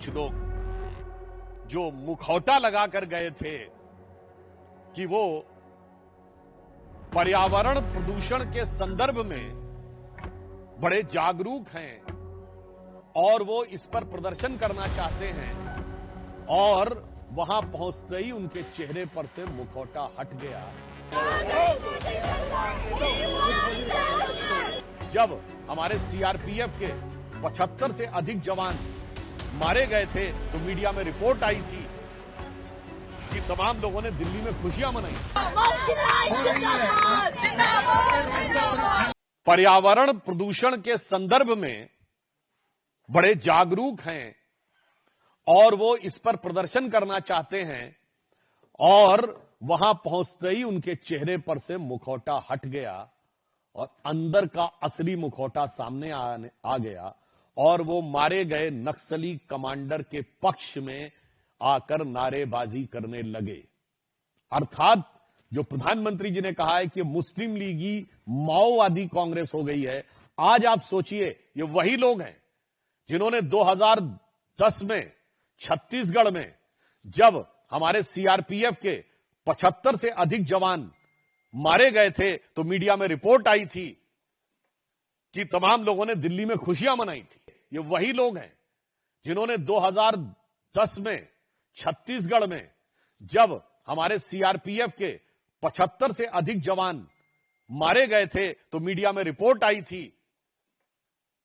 कुछ लोग जो मुखौटा लगाकर गए थे कि वो पर्यावरण प्रदूषण के संदर्भ में बड़े जागरूक हैं और वो इस पर प्रदर्शन करना चाहते हैं, और वहां पहुंचते ही उनके चेहरे पर से मुखौटा हट गया। जब हमारे सीआरपीएफ के 75 से अधिक जवान मारे गए थे तो मीडिया में रिपोर्ट आई थी कि तमाम लोगों ने दिल्ली में खुशियां मनाई। पर्यावरण प्रदूषण के संदर्भ में बड़े जागरूक हैं और वो इस पर प्रदर्शन करना चाहते हैं, और वहां पहुंचते ही उनके चेहरे पर से मुखौटा हट गया और अंदर का असली मुखौटा सामने आ गया, और वो मारे गए नक्सली कमांडर के पक्ष में आकर नारेबाजी करने लगे। अर्थात जो प्रधानमंत्री जी ने कहा है कि मुस्लिम लीगी माओवादी कांग्रेस हो गई है, आज आप सोचिए ये वही लोग हैं जिन्होंने 2010 में छत्तीसगढ़ में जब हमारे सीआरपीएफ के 75 से अधिक जवान मारे गए थे तो मीडिया में रिपोर्ट आई थी कि तमाम लोगों ने दिल्ली में खुशियां मनाई थी। ये वही लोग हैं जिन्होंने 2010 में छत्तीसगढ़ में जब हमारे सीआरपीएफ के 75 से अधिक जवान मारे गए थे तो मीडिया में रिपोर्ट आई थी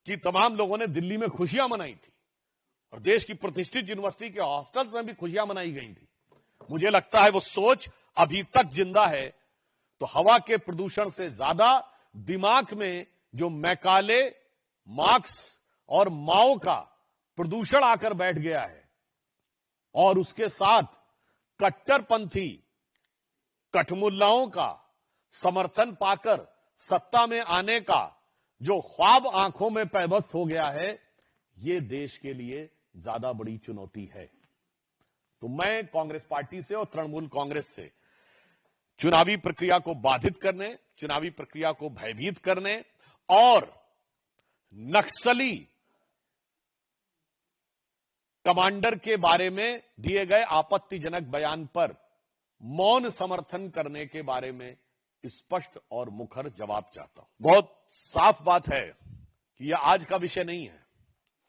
कि तमाम लोगों ने दिल्ली में खुशियां मनाई थी, और देश की प्रतिष्ठित यूनिवर्सिटी के हॉस्टल्स में भी खुशियां मनाई गई थी। मुझे लगता है वो सोच अभी तक जिंदा है। तो हवा के प्रदूषण से ज्यादा दिमाग में जो मैकाले, मार्क्स और माओ का प्रदूषण आकर बैठ गया है, और उसके साथ कट्टरपंथी कठमुल्लाओं का समर्थन पाकर सत्ता में आने का जो ख्वाब आंखों में पैबस्त हो गया है, ये देश के लिए ज्यादा बड़ी चुनौती है। तो मैं कांग्रेस पार्टी से और तृणमूल कांग्रेस से चुनावी प्रक्रिया को बाधित करने, चुनावी प्रक्रिया को भयभीत करने और नक्सली कमांडर के बारे में दिए गए आपत्तिजनक बयान पर मौन समर्थन करने के बारे में स्पष्ट और मुखर जवाब चाहता हूं। बहुत साफ बात है कि यह आज का विषय नहीं है।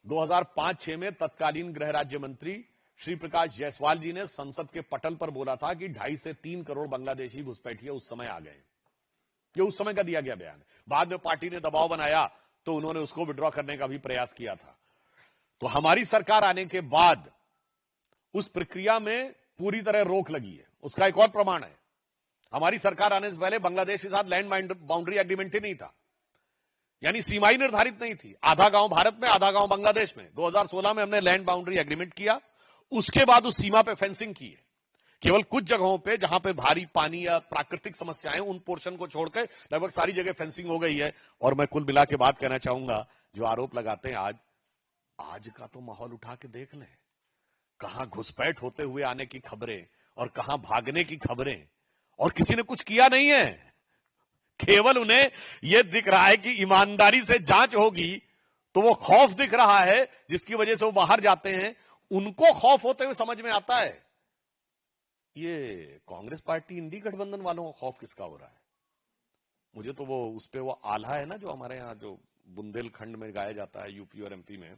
2005-6 में तत्कालीन गृह राज्य मंत्री श्री प्रकाश जायसवाल जी ने संसद के पटल पर बोला था कि 2.5 से 3 करोड़ बांग्लादेशी घुसपैठिए उस समय आ गए। ये उस समय का दिया गया बयान है। बाद में पार्टी ने दबाव बनाया तो उन्होंने उसको विड्रॉ करने का भी प्रयास किया था। तो हमारी सरकार आने के बाद उस प्रक्रिया में पूरी तरह रोक लगी है। उसका एक और प्रमाण है, हमारी सरकार आने से पहले बांग्लादेश के साथ लैंड बाउंड्री एग्रीमेंट ही नहीं था, यानी सीमाई निर्धारित नहीं थी। आधा गांव भारत में, आधा गांव बांग्लादेश में। 2016 में हमने लैंड बाउंड्री एग्रीमेंट किया, उसके बाद उस सीमा पे फेंसिंग की है। केवल कुछ जगहों पे जहां पे भारी पानी या प्राकृतिक समस्याएं, उन पोर्शन को छोड़कर लगभग सारी जगह फेंसिंग हो गई है। और मैं कुल मिला के बात कहना चाहूंगा, जो आरोप लगाते हैं आज का तो माहौल उठा के देख लें, कहां घुसपैठ होते हुए आने की खबरें और कहां भागने की खबरें, और किसी ने कुछ किया नहीं है। केवल उन्हें यह दिख रहा है कि ईमानदारी से जांच होगी, तो वो खौफ दिख रहा है जिसकी वजह से वो बाहर जाते हैं। उनको खौफ होते हुए समझ में आता है। ये कांग्रेस पार्टी इंडी गठबंधन वालों को खौफ किसका हो रहा है? मुझे तो वो उस पे वो आल्हा है ना, जो हमारे यहाँ जो बुंदेलखंड में गाया जाता है, यूपी और एमपी में,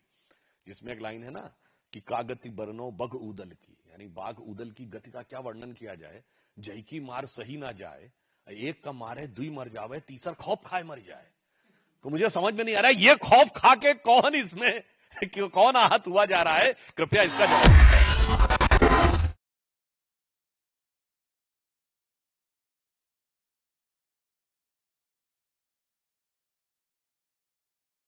जिसमें एक लाइन है ना कि कागति बरनो बग उदल की, यानी बाघ उदल की गति का क्या वर्णन किया जाए। जय की मार सही ना जाए, एक का मारे दुई मर जावे, तीसरा खौफ खाए मर जाए। तो मुझे समझ में नहीं आ रहा है ये खौफ खा के कौन इसमें कौन आहत हुआ जा रहा है। कृपया इसका जवाब